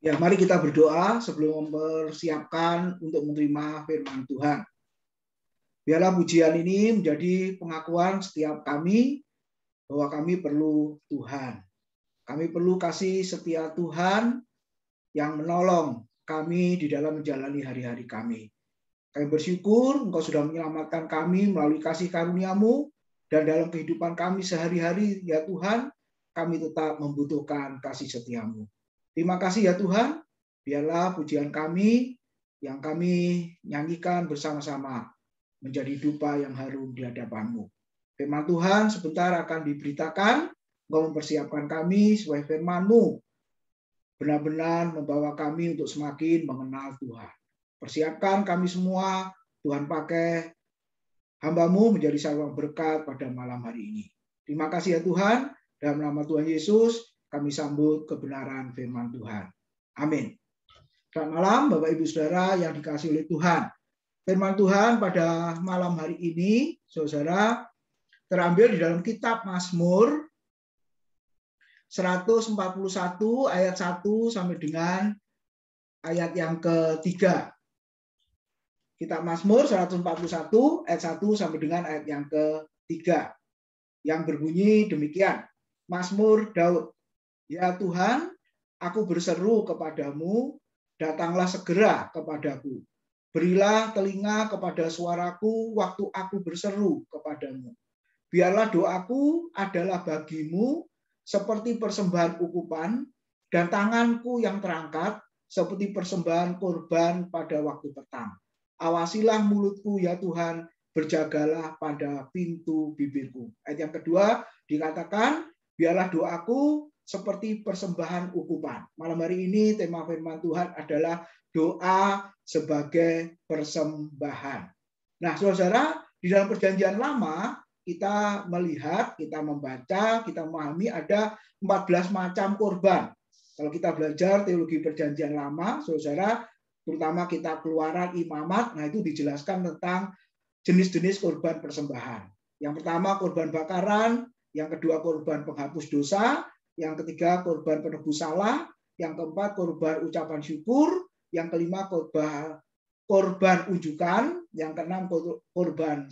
Ya, mari kita berdoa sebelum mempersiapkan untuk menerima firman Tuhan. Biarlah pujian ini menjadi pengakuan setiap kami bahwa kami perlu Tuhan. Kami perlu kasih setia Tuhan yang menolong kami di dalam menjalani hari-hari kami. Kami bersyukur Engkau sudah menyelamatkan kami melalui kasih karunia-Mu, dan dalam kehidupan kami sehari-hari, ya Tuhan, kami tetap membutuhkan kasih setia-Mu. Terima kasih ya Tuhan, biarlah pujian kami yang kami nyanyikan bersama-sama menjadi dupa yang harum di hadapan-Mu. Firman Tuhan sebentar akan diberitakan, Engkau mempersiapkan kami supaya firman-Mu benar-benar membawa kami untuk semakin mengenal Tuhan. Persiapkan kami semua, Tuhan pakai hamba-Mu menjadi saluran berkat pada malam hari ini. Terima kasih ya Tuhan, dalam nama Tuhan Yesus kami sambut kebenaran firman Tuhan. Amin. Selamat malam Bapak Ibu Saudara yang dikasihi oleh Tuhan. Firman Tuhan pada malam hari ini, saudara, terambil di dalam kitab Mazmur 141 ayat 1 sampai dengan ayat yang ketiga. Kitab Mazmur 141 ayat 1 sampai dengan ayat yang ketiga. Yang berbunyi demikian. Mazmur Daud. Ya Tuhan, aku berseru kepadamu, datanglah segera kepadaku. Berilah telinga kepada suaraku waktu aku berseru kepadamu. Biarlah doaku adalah bagimu seperti persembahan ukupan, dan tanganku yang terangkat seperti persembahan korban pada waktu petang. Awasilah mulutku ya Tuhan, berjagalah pada pintu bibirku. Ayat yang kedua dikatakan, biarlah doaku seperti persembahan ukupan. Malam hari ini tema firman Tuhan adalah doa sebagai persembahan. Nah, saudara, di dalam perjanjian lama kita melihat, kita membaca, kita memahami ada 14 macam korban. Kalau kita belajar teologi perjanjian lama, saudara, terutama kita keluaran imamat, nah itu dijelaskan tentang jenis-jenis korban persembahan. Yang pertama korban bakaran, yang kedua korban penghapus dosa, yang ketiga korban penebus salah, yang keempat korban ucapan syukur, yang kelima korban unjukan, yang keenam korban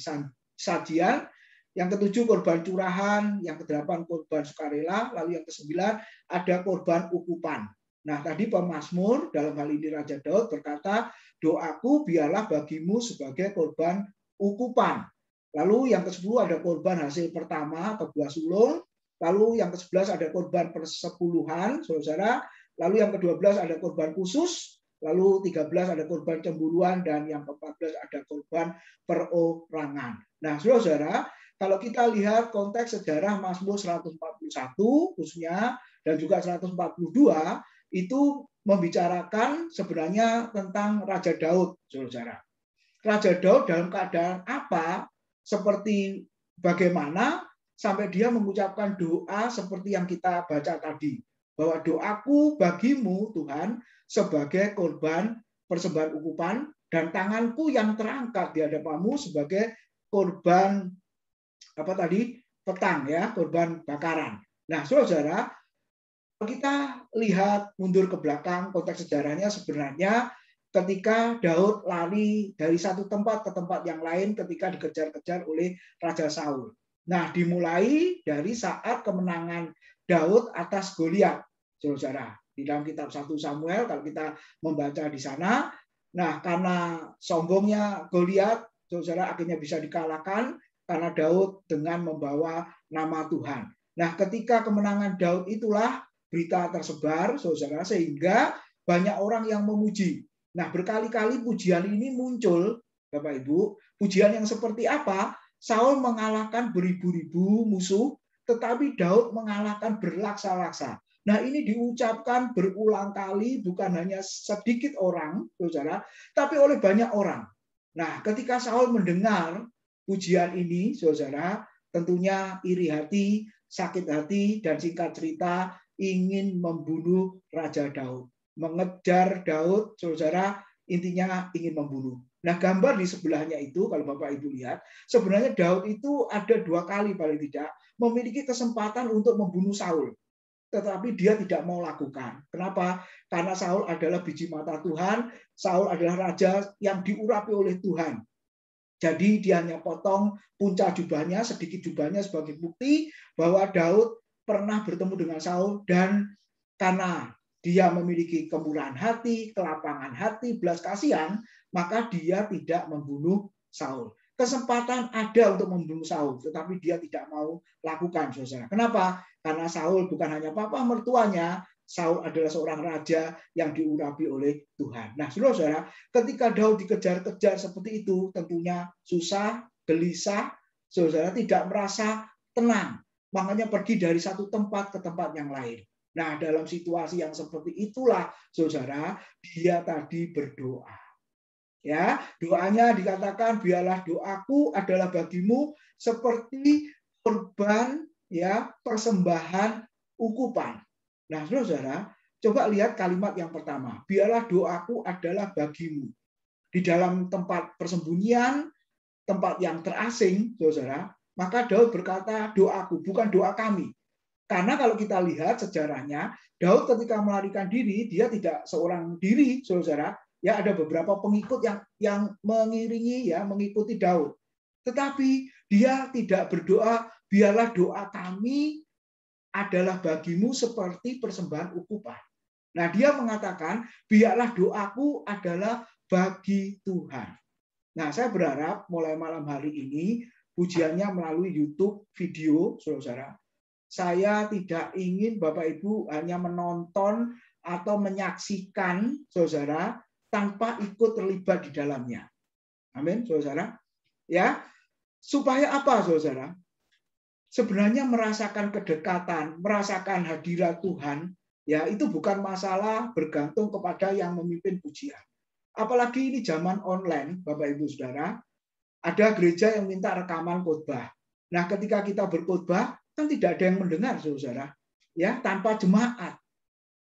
sajian, yang ketujuh korban curahan, yang kedelapan korban sukarela, lalu yang kesembilan ada korban ukupan. Nah, tadi pemazmur dalam hal ini Raja Daud berkata, doaku biarlah bagimu sebagai korban ukupan. Lalu yang ke-10 ada korban hasil pertama atau buah sulung. Lalu yang ke-11 ada korban persepuluhan, saudara. Lalu yang ke-12 ada korban khusus. Lalu 13 ada korban cemburuan, dan yang ke-14 ada korban perorangan. Nah, saudara, kalau kita lihat konteks sejarah Mazmur 141 khususnya dan juga 142 itu membicarakan sebenarnya tentang Raja Daud, saudara. Raja Daud dalam keadaan apa, seperti bagaimana sampai dia mengucapkan doa seperti yang kita baca tadi, bahwa doaku bagimu Tuhan sebagai korban persembahan ukupan, dan tanganku yang terangkat di hadapanmu sebagai korban petang, ya, korban bakaran. Nah, saudara, kita lihat mundur ke belakang konteks sejarahnya, sebenarnya ketika Daud lari dari satu tempat ke tempat yang lain ketika dikejar-kejar oleh Raja Saul. Nah, dimulai dari saat kemenangan Daud atas Goliat, saudara. Di dalam kitab 1 Samuel, kalau kita membaca di sana, nah karena sombongnya Goliat, saudara, akhirnya bisa dikalahkan karena Daud dengan membawa nama Tuhan. Nah, ketika kemenangan Daud itulah berita tersebar, saudara, sehingga banyak orang yang memuji. Nah, berkali-kali pujian ini muncul, Bapak Ibu. Pujian yang seperti apa? Saul mengalahkan beribu-ribu musuh, tetapi Daud mengalahkan berlaksa-laksa. Nah, ini diucapkan berulang kali, bukan hanya sedikit orang, saudara, tapi oleh banyak orang. Nah, ketika Saul mendengar pujian ini, saudara, tentunya iri hati, sakit hati, dan singkat cerita ingin membunuh Raja Daud, mengejar Daud, saudara, intinya ingin membunuh. Nah, gambar di sebelahnya itu, kalau Bapak Ibu lihat, sebenarnya Daud itu ada 2 kali paling tidak memiliki kesempatan untuk membunuh Saul. tetapi dia tidak mau lakukan. Kenapa? Karena Saul adalah biji mata Tuhan, Saul adalah raja yang diurapi oleh Tuhan. Jadi dia hanya potong punca jubahnya, sedikit jubahnya sebagai bukti bahwa Daud pernah bertemu dengan Saul, dan karena dia memiliki kemurahan hati, kelapangan hati, belas kasihan, maka dia tidak membunuh Saul. Kesempatan ada untuk membunuh Saul, tetapi dia tidak mau lakukan, saudara. Kenapa? Karena Saul bukan hanya papa mertuanya, Saul adalah seorang raja yang diurapi oleh Tuhan. Nah, saudara, ketika Daud dikejar-kejar seperti itu, tentunya susah, gelisah, saudara, tidak merasa tenang. Makanya pergi dari satu tempat ke tempat yang lain. Nah, dalam situasi yang seperti itulah, saudara, dia tadi berdoa. Ya, doanya dikatakan, biarlah doaku adalah bagimu seperti korban, ya, persembahan ukupan. Nah, saudara, coba lihat kalimat yang pertama. Biarlah doaku adalah bagimu. Di dalam tempat persembunyian, tempat yang terasing, saudara, maka Daud berkata doaku, bukan doa kami. Karena kalau kita lihat sejarahnya, Daud ketika melarikan diri, dia tidak seorang diri, saudara. Ya, ada beberapa pengikut yang mengiringi, ya, mengikuti Daud. Tetapi dia tidak berdoa, biarlah doa kami adalah bagimu seperti persembahan ukupan. Nah, dia mengatakan, biarlah doaku adalah bagi Tuhan. Nah, saya berharap mulai malam hari ini, pujiannya melalui YouTube video, saudara. Saya tidak ingin Bapak Ibu hanya menonton atau menyaksikan, saudara, tanpa ikut terlibat di dalamnya. Amin, saudara. Ya, supaya apa, saudara? Sebenarnya merasakan kedekatan, merasakan hadirat Tuhan, ya itu bukan masalah bergantung kepada yang memimpin pujian. Apalagi ini zaman online, Bapak Ibu Saudara, ada gereja yang minta rekaman khotbah. Nah, ketika kita berkhotbah, kan tidak ada yang mendengar, Saudara, ya, tanpa jemaat.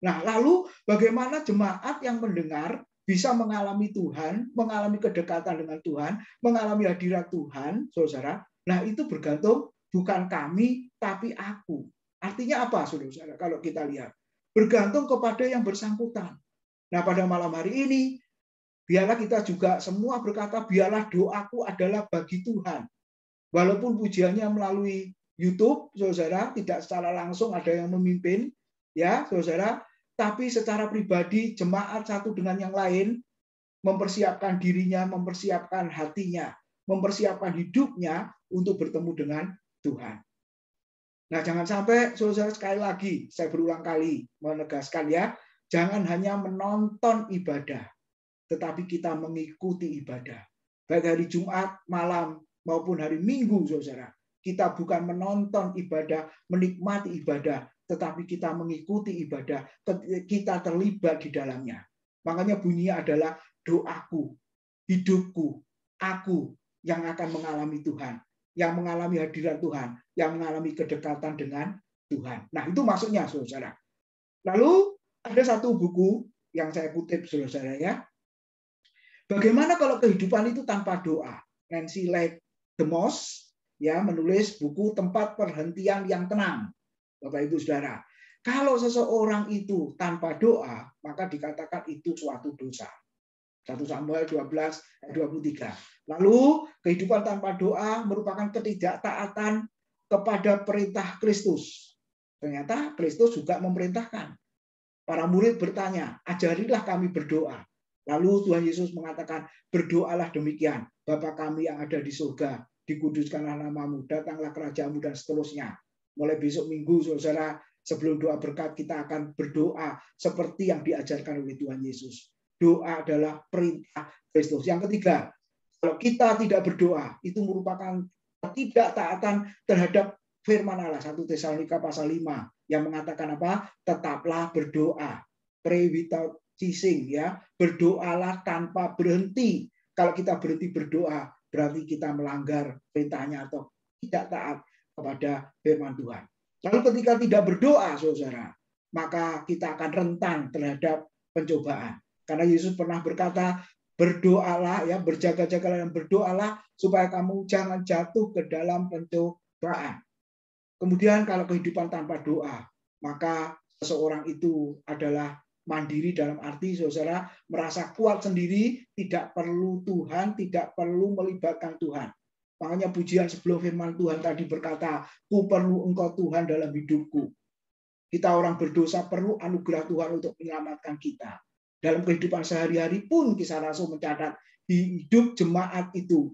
Nah, lalu bagaimana jemaat yang mendengar bisa mengalami Tuhan, mengalami kedekatan dengan Tuhan, mengalami hadirat Tuhan, Saudara? Nah, itu bergantung bukan kami, tapi aku. Artinya apa, saudara? Kalau kita lihat, bergantung kepada yang bersangkutan. Nah, pada malam hari ini, biarlah kita juga semua berkata, biarlah doaku adalah bagi Tuhan. Walaupun pujiannya melalui YouTube, saudara, tidak secara langsung ada yang memimpin, ya, saudara, tapi secara pribadi, jemaat satu dengan yang lain, mempersiapkan dirinya, mempersiapkan hatinya, mempersiapkan hidupnya untuk bertemu dengan Tuhan. Nah, jangan sampai, saudara, sekali lagi, saya berulang kali menegaskan, ya, jangan hanya menonton ibadah, tetapi kita mengikuti ibadah. Baik hari Jumat malam maupun hari Minggu, saudara, kita bukan menonton ibadah, menikmati ibadah, tetapi kita mengikuti ibadah, kita terlibat di dalamnya. Makanya bunyinya adalah doaku, hidupku, aku yang akan mengalami Tuhan, yang mengalami hadirat Tuhan, yang mengalami kedekatan dengan Tuhan. Nah, itu maksudnya, saudara. Lalu ada satu buku yang saya kutip, saudara, ya. Bagaimana kalau kehidupan itu tanpa doa? Nancy Leigh DeMoss, ya, menulis buku Tempat Perhentian yang Tenang. Bapak Ibu Saudara, kalau seseorang itu tanpa doa, maka dikatakan itu suatu dosa. 1 Samuel 12 ayat 23. Lalu kehidupan tanpa doa merupakan ketidaktaatan kepada perintah Kristus. Ternyata Kristus juga memerintahkan. Para murid bertanya, ajarilah kami berdoa. Lalu Tuhan Yesus mengatakan, berdoalah demikian, Bapa kami yang ada di surga, dikuduskanlah namamu, datanglah kerajaanmu, dan seterusnya. Mulai besok Minggu, saudara, sebelum doa berkat, kita akan berdoa seperti yang diajarkan oleh Tuhan Yesus. Doa adalah perintah Kristus. Yang ketiga, kalau kita tidak berdoa, itu merupakan ketidaktaatan terhadap firman Allah. 1 Tesalonika pasal 5 yang mengatakan apa? Tetaplah berdoa. Pray without ceasing, ya. Berdoalah tanpa berhenti. Kalau kita berhenti berdoa, berarti kita melanggar perintahnya atau tidak taat kepada firman Tuhan. Lalu ketika tidak berdoa, saudara, maka kita akan rentan terhadap pencobaan. Karena Yesus pernah berkata, berdoalah, ya, berjaga-jagalah dan berdoalah supaya kamu jangan jatuh ke dalam pencobaan. Kemudian kalau kehidupan tanpa doa, maka seseorang itu adalah mandiri dalam arti saudara merasa kuat sendiri, tidak perlu Tuhan, tidak perlu melibatkan Tuhan. Makanya pujian sebelum firman Tuhan tadi berkata, ku perlu engkau Tuhan dalam hidupku. Kita orang berdosa perlu anugerah Tuhan untuk menyelamatkan kita. Dalam kehidupan sehari-hari pun Kisah Rasul mencatat, hidup jemaat itu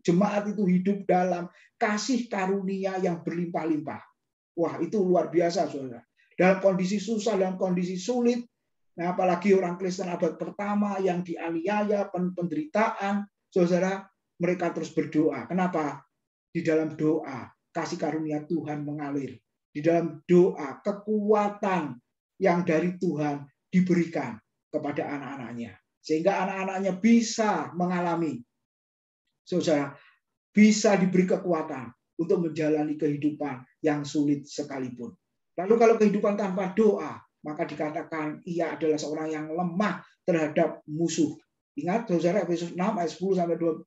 hidup dalam kasih karunia yang berlimpah-limpah. Wah, itu luar biasa, saudara. Dalam kondisi susah, dalam kondisi sulit, nah, apalagi orang Kristen abad pertama yang dianiaya, penderitaan, saudara, mereka terus berdoa. Kenapa? Di dalam doa, kasih karunia Tuhan mengalir. Di dalam doa, kekuatan yang dari Tuhan diberikan kepada anak-anaknya. Sehingga anak-anaknya bisa mengalami, saudara, bisa diberi kekuatan untuk menjalani kehidupan yang sulit sekalipun. Lalu kalau kehidupan tanpa doa, maka dikatakan ia adalah seorang yang lemah terhadap musuh. Ingat, saudara, Efesus 6 ayat 10-20,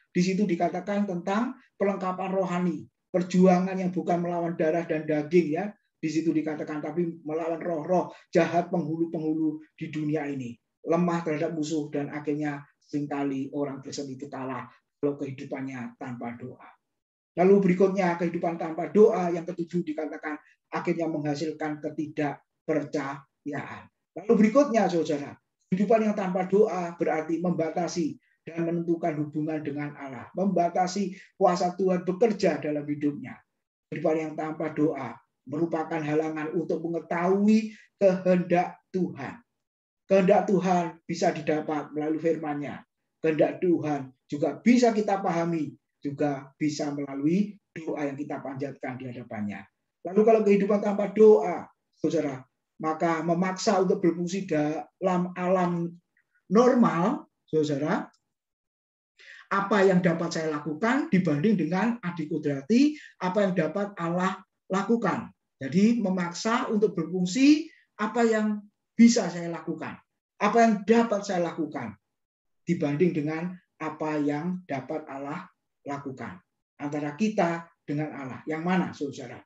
di situ dikatakan tentang pelengkapan rohani, perjuangan yang bukan melawan darah dan daging, ya. Di situ dikatakan tapi melawan roh-roh jahat penghulu-penghulu di dunia ini. Lemah terhadap musuh dan akhirnya seringkali orang Kristen itu kalah kalau kehidupannya tanpa doa. Lalu berikutnya kehidupan tanpa doa yang ketujuh dikatakan akhirnya menghasilkan ketidakpercayaan. Lalu berikutnya, saudara, kehidupan yang tanpa doa berarti membatasi dan menentukan hubungan dengan Allah, membatasi kuasa Tuhan bekerja dalam hidupnya. Kehidupan yang tanpa doa merupakan halangan untuk mengetahui kehendak Tuhan. Kehendak Tuhan bisa didapat melalui firman-Nya. Kehendak Tuhan juga bisa kita pahami, juga bisa melalui doa yang kita panjatkan di hadapannya. Lalu kalau kehidupan tanpa doa, saudara, maka memaksa untuk berfungsi dalam alam normal, saudara, apa yang dapat saya lakukan dibanding dengan adik kudrati, apa yang dapat Allah lakukan. Jadi memaksa untuk berfungsi apa yang bisa saya lakukan, apa yang dapat saya lakukan dibanding dengan apa yang dapat Allah lakukan. Antara kita dengan Allah. Yang mana, saudara?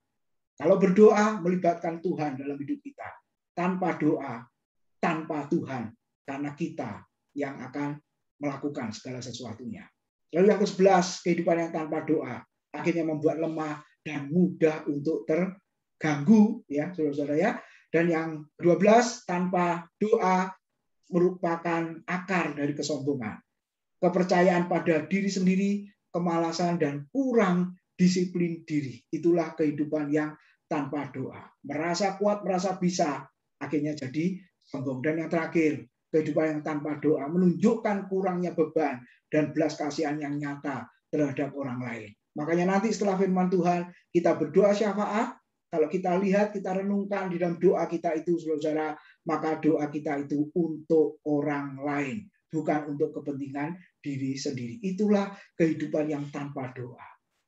Kalau berdoa melibatkan Tuhan dalam hidup kita. Tanpa doa, tanpa Tuhan. Karena kita yang akan melakukan segala sesuatunya. Lalu yang ke-11, kehidupan yang tanpa doa. Akhirnya membuat lemah dan mudah untuk terganggu, ya, saudara-saudara, ya. Dan yang ke-12, tanpa doa merupakan akar dari kesombongan. Kepercayaan pada diri sendiri, kemalasan, dan kurang disiplin diri. Itulah kehidupan yang tanpa doa. Merasa kuat, merasa bisa, akhirnya jadi sombong. Dan yang terakhir, kehidupan yang tanpa doa menunjukkan kurangnya beban dan belas kasihan yang nyata terhadap orang lain. Makanya nanti setelah firman Tuhan, kita berdoa syafaat. Kalau kita lihat, kita renungkan di dalam doa kita itu, saudara, maka doa kita itu untuk orang lain, bukan untuk kepentingan diri sendiri. Itulah kehidupan yang tanpa doa.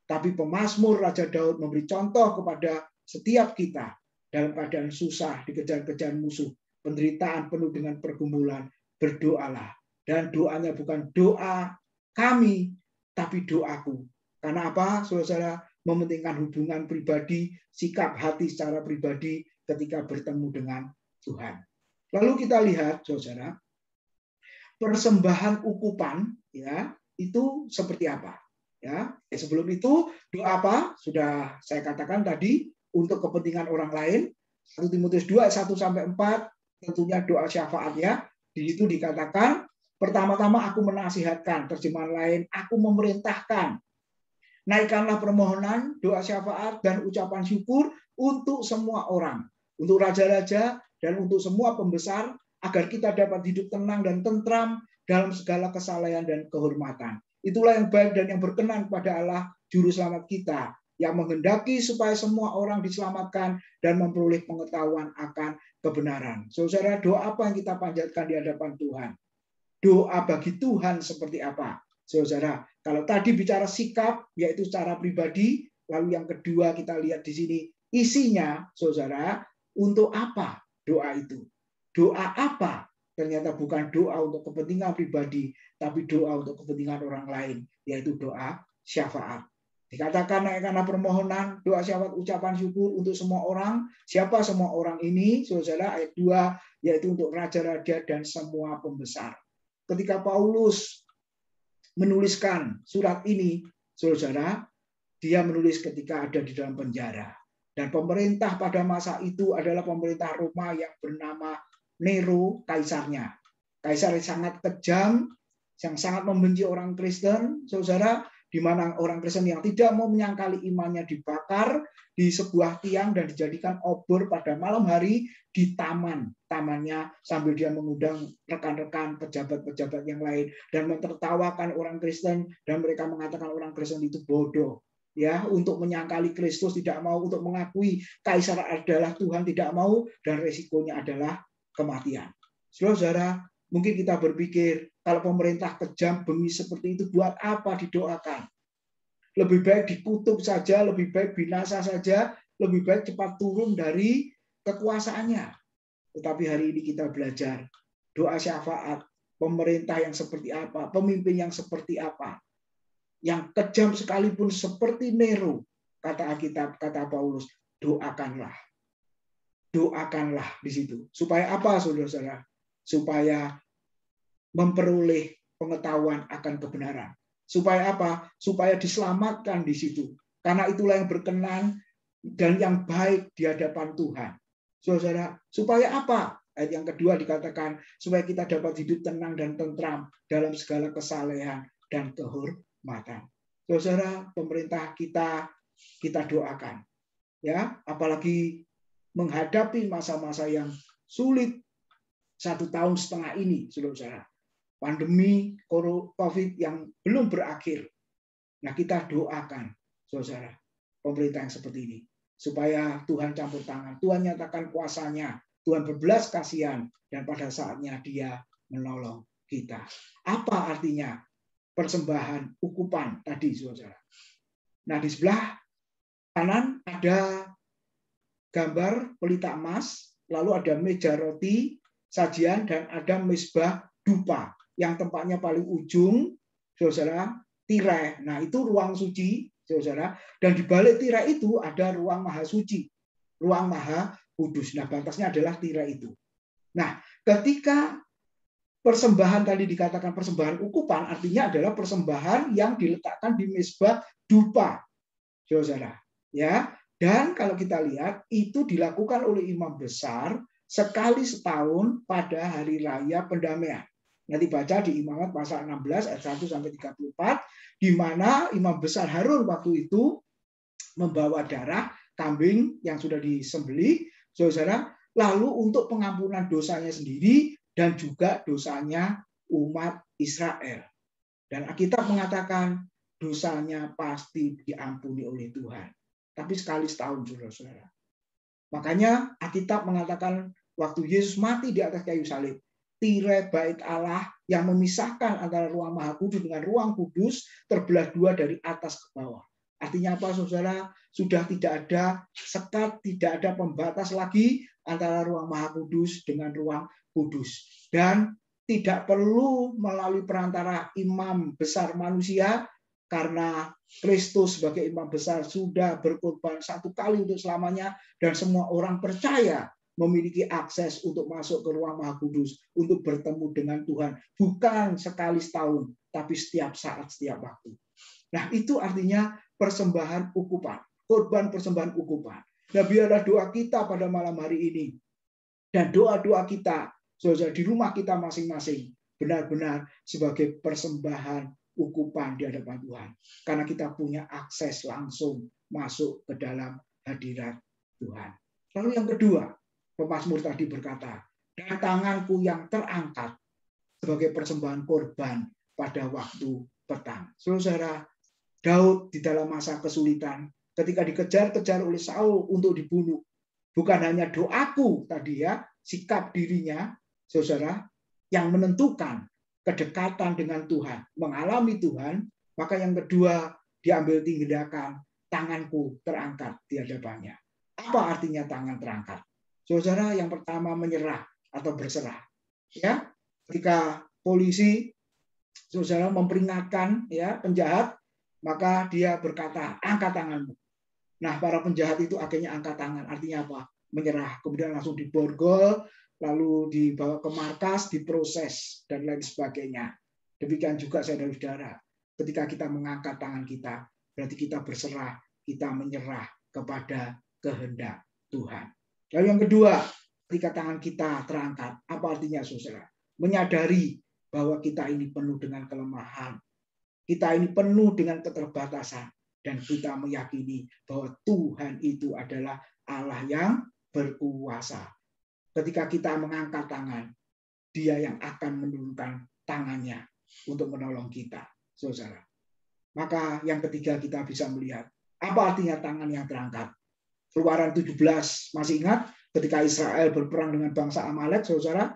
Tapi pemazmur Raja Daud memberi contoh kepada setiap kita dalam keadaan susah, dikejar-kejar musuh, penderitaan penuh dengan pergumulan, berdoalah. Dan doanya bukan doa kami, tapi doaku. Karena apa, saudara? Mementingkan hubungan pribadi, sikap hati secara pribadi ketika bertemu dengan Tuhan. Lalu kita lihat, saudara, persembahan ukupan, ya, itu seperti apa? Ya, sebelum itu doa apa? Sudah saya katakan tadi untuk kepentingan orang lain. 1 Timotius 2 ayat 1-4 tentunya doa syafaat, ya. Di situ dikatakan pertama-tama aku menasihatkan, terjemahan lain aku memerintahkan. Naikkanlah permohonan, doa syafaat, dan ucapan syukur untuk semua orang, untuk raja-raja, dan untuk semua pembesar, agar kita dapat hidup tenang dan tentram dalam segala kesalehan dan kehormatan. Itulah yang baik dan yang berkenan kepada Allah, Juru Selamat kita, yang menghendaki supaya semua orang diselamatkan dan memperoleh pengetahuan akan kebenaran. Saudara, doa apa yang kita panjatkan di hadapan Tuhan? Doa bagi Tuhan seperti apa? Saudara, kalau tadi bicara sikap, yaitu secara pribadi, lalu yang kedua kita lihat di sini isinya, saudara, untuk apa doa itu? Doa apa? Ternyata bukan doa untuk kepentingan pribadi, tapi doa untuk kepentingan orang lain, yaitu doa syafaat. Dikatakan naikkanlah permohonan, doa syafaat, ucapan syukur untuk semua orang. Siapa semua orang ini? Saudara, ayat 2, yaitu untuk raja-raja dan semua pembesar. Ketika Paulus menuliskan surat ini, saudara, dia menulis ketika ada di dalam penjara. Dan pemerintah pada masa itu adalah pemerintah Roma yang bernama Nero, kaisarnya. Kaisar yang sangat kejam, yang sangat membenci orang Kristen, saudara, di mana orang Kristen yang tidak mau menyangkali imannya dibakar di sebuah tiang dan dijadikan obor pada malam hari di tamannya, sambil dia mengundang rekan-rekan pejabat-pejabat yang lain dan mentertawakan orang Kristen, dan mereka mengatakan orang Kristen itu bodoh. Ya, untuk menyangkali Kristus, tidak mau untuk mengakui kaisar adalah Tuhan, tidak mau, dan resikonya adalah kematian. Saudara, mungkin kita berpikir, kalau pemerintah kejam, bengis seperti itu, buat apa didoakan? Lebih baik dikutuk saja, lebih baik binasa saja, lebih baik cepat turun dari kekuasaannya. Tetapi hari ini kita belajar doa syafaat, pemerintah yang seperti apa, pemimpin yang seperti apa, yang kejam sekalipun seperti Nero, kata Alkitab, kata Paulus, doakanlah. Doakanlah di situ. Supaya apa, saudara-saudara? Supaya memperoleh pengetahuan akan kebenaran. Supaya apa? Supaya diselamatkan di situ. Karena itulah yang berkenan dan yang baik di hadapan Tuhan. Saudara, supaya apa? Ayat yang kedua dikatakan, supaya kita dapat hidup tenang dan tentram dalam segala kesalehan dan kehormatan. Saudara, pemerintah kita doakan. Ya, apalagi menghadapi masa-masa yang sulit 1,5 tahun ini, saudara. Pandemi COVID yang belum berakhir. Nah, kita doakan, saudara, pemerintah yang seperti ini. Supaya Tuhan campur tangan, Tuhan nyatakan kuasanya, Tuhan berbelas kasihan, dan pada saatnya dia menolong kita. Apa artinya persembahan ukupan tadi, saudara? Nah, di sebelah kanan ada gambar pelita emas, lalu ada meja roti, sajian, dan ada mezbah dupa. Yang tempatnya paling ujung, saudara, tirai. Nah, itu ruang suci, saudara. Dan di balik tirai itu ada ruang maha suci, ruang maha kudus. Nah, batasnya adalah tirai itu. Nah, ketika persembahan tadi dikatakan persembahan ukupan, artinya adalah persembahan yang diletakkan di mezbah dupa, saudara. Ya, dan kalau kita lihat itu dilakukan oleh imam besar sekali setahun pada hari raya pendamaian. Nanti baca di Imamat pasal 16 ayat 1 sampai 34, di mana imam besar Harun waktu itu membawa darah kambing yang sudah disembelih, saudara, lalu untuk pengampunan dosanya sendiri dan juga dosanya umat Israel. Dan Alkitab mengatakan dosanya pasti diampuni oleh Tuhan. Tapi sekali setahun, saudara-saudara. Makanya Alkitab mengatakan waktu Yesus mati di atas kayu salib, tirai bait Allah yang memisahkan antara ruang maha kudus dengan ruang kudus terbelah dua dari atas ke bawah. Artinya apa, saudara? Sudah tidak ada sekat, tidak ada pembatas lagi antara ruang maha kudus dengan ruang kudus. Dan tidak perlu melalui perantara imam besar manusia, karena Kristus sebagai imam besar sudah berkorban satu kali untuk selamanya, dan semua orang percaya memiliki akses untuk masuk ke ruang maha kudus, untuk bertemu dengan Tuhan. Bukan sekali setahun, tapi setiap saat, setiap waktu. Nah, itu artinya persembahan ukupan, korban persembahan ukupan. Nah, biarlah doa kita pada malam hari ini, dan doa-doa kita, saudara, di rumah kita masing-masing, benar-benar sebagai persembahan ukupan di hadapan Tuhan. Karena kita punya akses langsung masuk ke dalam hadirat Tuhan. Lalu yang kedua, pemazmur tadi berkata, dan tanganku yang terangkat sebagai persembahan korban pada waktu petang. Saudara, Daud di dalam masa kesulitan, ketika dikejar-kejar oleh Saul untuk dibunuh, bukan hanya doaku tadi ya, sikap dirinya, saudara, yang menentukan kedekatan dengan Tuhan, mengalami Tuhan, maka yang kedua diambil tindakan, tanganku terangkat di hadapannya. Apa artinya tangan terangkat? Saudara, yang pertama menyerah atau berserah. Ya, ketika polisi, saudara, memperingatkan ya penjahat, maka dia berkata, angkat tanganmu. Nah, para penjahat itu akhirnya angkat tangan. Artinya apa? Menyerah. Kemudian langsung diborgol, lalu dibawa ke markas, diproses, dan lain sebagainya. Demikian juga saudara-saudara, ketika kita mengangkat tangan kita, berarti kita berserah, kita menyerah kepada kehendak Tuhan. Lalu yang kedua, ketika tangan kita terangkat, apa artinya saudara? Menyadari bahwa kita ini penuh dengan kelemahan, kita ini penuh dengan keterbatasan, dan kita meyakini bahwa Tuhan itu adalah Allah yang berkuasa. Ketika kita mengangkat tangan, Dia yang akan menurunkan tangannya untuk menolong kita, saudara. Maka yang ketiga kita bisa melihat, apa artinya tangan yang terangkat? Keluaran 17, masih ingat ketika Israel berperang dengan bangsa Amalek, saudara?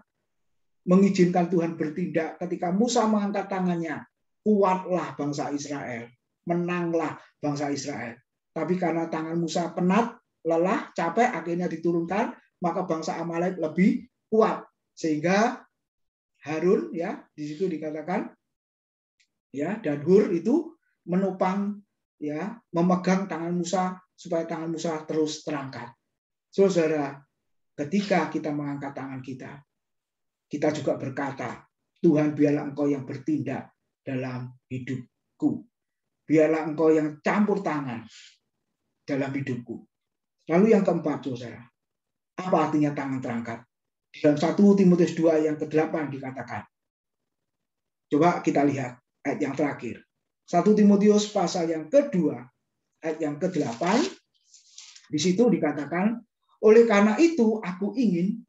Mengizinkan Tuhan bertindak ketika Musa mengangkat tangannya, kuatlah bangsa Israel, menanglah bangsa Israel. Tapi karena tangan Musa penat, lelah, capek, akhirnya diturunkan, maka bangsa Amalek lebih kuat. Sehingga Harun, ya, di situ dikatakan, ya, dan Hur itu menopang, ya, memegang tangan Musa supaya tangan Musa terus terangkat. Saudara, ketika kita mengangkat tangan kita juga berkata, Tuhan biarlah Engkau yang bertindak dalam hidupku. Biarlah Engkau yang campur tangan dalam hidupku. Lalu yang keempat, saudara, apa artinya tangan terangkat? Dalam 1 Timotius 2 yang ke-8 dikatakan. Coba kita lihat ayat yang terakhir. 1 Timotius pasal yang kedua, ayat yang ke-8, di situ dikatakan, oleh karena itu aku ingin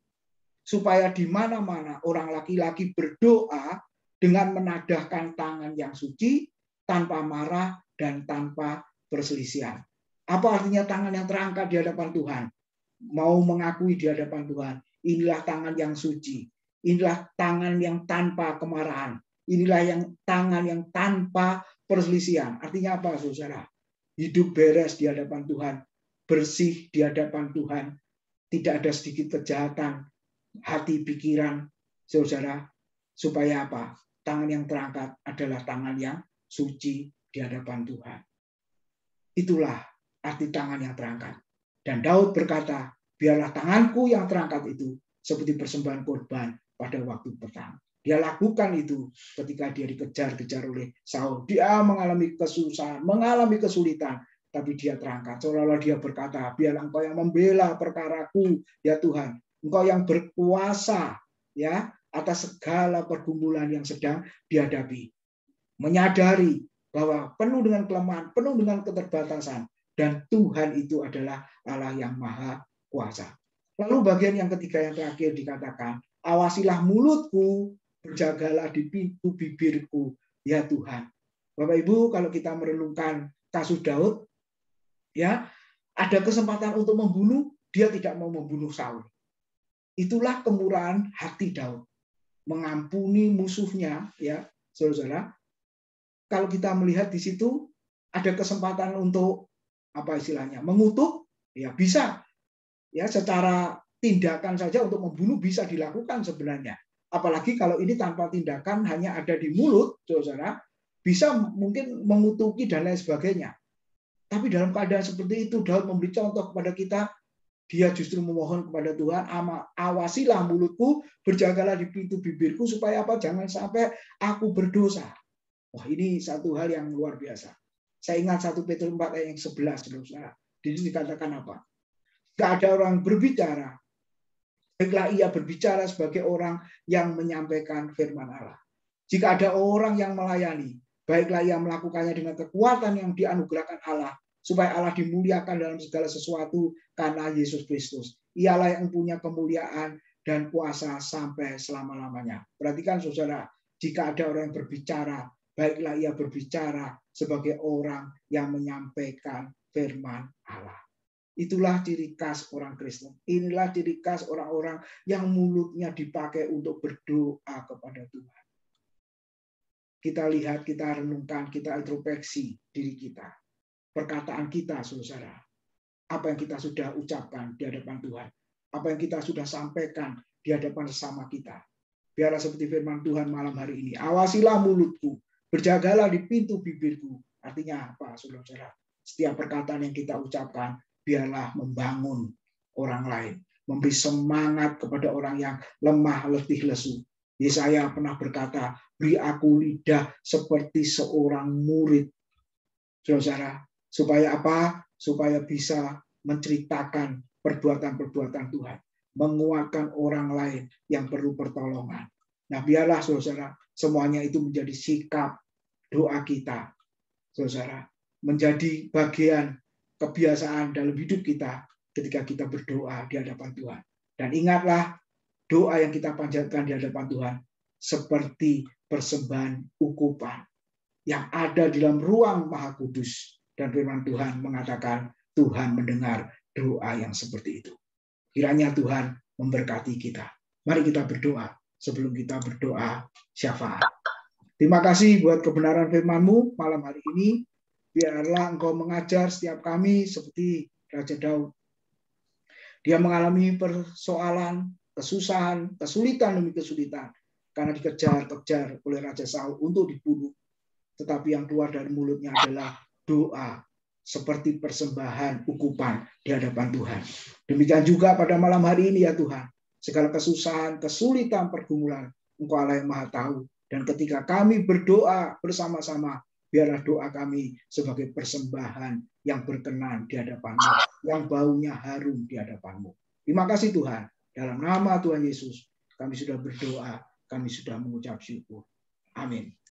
supaya di mana-mana orang laki-laki berdoa dengan menadahkan tangan yang suci, tanpa marah dan tanpa perselisihan. Apa artinya tangan yang terangkat di hadapan Tuhan? Mau mengakui di hadapan Tuhan, inilah tangan yang suci, inilah tangan yang tanpa kemarahan, inilah yang tangan yang tanpa perselisihan. Artinya apa, saudara? Hidup beres di hadapan Tuhan, bersih di hadapan Tuhan, tidak ada sedikit kejahatan, hati pikiran, saudara, supaya apa? Tangan yang terangkat adalah tangan yang suci di hadapan Tuhan. Itulah arti tangan yang terangkat. Dan Daud berkata, biarlah tanganku yang terangkat itu seperti persembahan korban pada waktu petang. Dia lakukan itu ketika dia dikejar-kejar oleh Saul. Dia mengalami kesusahan, mengalami kesulitan, tapi dia terangkat. Seolah-olah dia berkata, biarlah Engkau yang membela perkaraku, ya Tuhan. Engkau yang berkuasa, ya, atas segala pergumulan yang sedang dihadapi. Menyadari bahwa penuh dengan kelemahan, penuh dengan keterbatasan, dan Tuhan itu adalah Allah yang maha kuasa. Lalu bagian yang ketiga yang terakhir dikatakan, awasilah mulutku, berjagalah di pintu bibirku, ya Tuhan. Bapak Ibu, kalau kita merenungkan kasus Daud, ya, ada kesempatan untuk membunuh, dia tidak mau membunuh Saul. Itulah kemurahan hati Daud, mengampuni musuhnya, ya, saudara. Kalau kita melihat di situ ada kesempatan untuk apa istilahnya, mengutuk, ya bisa, ya, secara tindakan saja untuk membunuh bisa dilakukan sebenarnya. Apalagi kalau ini tanpa tindakan, hanya ada di mulut, saudara, bisa mungkin mengutuki dan lain sebagainya. Tapi dalam keadaan seperti itu, Daud memberi contoh kepada kita. Dia justru memohon kepada Tuhan, awasilah mulutku, berjagalah di pintu bibirku, supaya apa? Jangan sampai aku berdosa. Wah, ini satu hal yang luar biasa. Saya ingat 1 Petrus 4 ayat yang 11, saudara. Di sini dikatakan apa? Jika ada orang berbicara, baiklah ia berbicara sebagai orang yang menyampaikan firman Allah. Jika ada orang yang melayani, baiklah ia melakukannya dengan kekuatan yang dianugerahkan Allah, supaya Allah dimuliakan dalam segala sesuatu karena Yesus Kristus. Ialah yang punya kemuliaan dan kuasa sampai selama-lamanya. Perhatikan saudara, jika ada orang yang berbicara, baiklah ia berbicara sebagai orang yang menyampaikan firman Allah. Itulah ciri khas orang Kristen. Inilah ciri khas orang-orang yang mulutnya dipakai untuk berdoa kepada Tuhan. Kita lihat, kita renungkan, kita introspeksi diri kita. Perkataan kita, saudara, apa yang kita sudah ucapkan di hadapan Tuhan, apa yang kita sudah sampaikan di hadapan sesama kita. Biarlah seperti firman Tuhan malam hari ini, awasilah mulutku, berjagalah di pintu bibirku, Artinya apa, saudara? Setiap perkataan yang kita ucapkan, biarlah membangun orang lain, memberi semangat kepada orang yang lemah, letih, lesu. Yesaya pernah berkata, beri aku lidah seperti seorang murid. Saudara, supaya apa? Supaya bisa menceritakan perbuatan-perbuatan Tuhan, menguatkan orang lain yang perlu pertolongan. Nah, biarlah saudara, semuanya itu menjadi sikap doa kita, saudara, menjadi bagian kebiasaan dalam hidup kita ketika kita berdoa di hadapan Tuhan. Dan ingatlah, doa yang kita panjatkan di hadapan Tuhan seperti persembahan ukupan yang ada di dalam ruang Maha Kudus. Dan firman Tuhan mengatakan Tuhan mendengar doa yang seperti itu. Kiranya Tuhan memberkati kita. Mari kita berdoa sebelum kita berdoa syafaat. Terima kasih buat kebenaran firman-Mu malam hari ini. Biarlah Engkau mengajar setiap kami seperti Raja Daud. Dia mengalami persoalan, kesusahan, kesulitan demi kesulitan. Karena dikejar-kejar oleh Raja Saul untuk dibunuh. Tetapi yang keluar dari mulutnya adalah doa seperti persembahan ukupan di hadapan Tuhan. Demikian juga pada malam hari ini ya Tuhan. Segala kesusahan, kesulitan, pergumulan, Engkau Allah yang Maha Tahu. Dan ketika kami berdoa bersama-sama, biarlah doa kami sebagai persembahan yang berkenan di hadapan-Mu, yang baunya harum di hadapan-Mu. Terima kasih Tuhan. Dalam nama Tuhan Yesus, kami sudah berdoa, kami sudah mengucap syukur. Amin.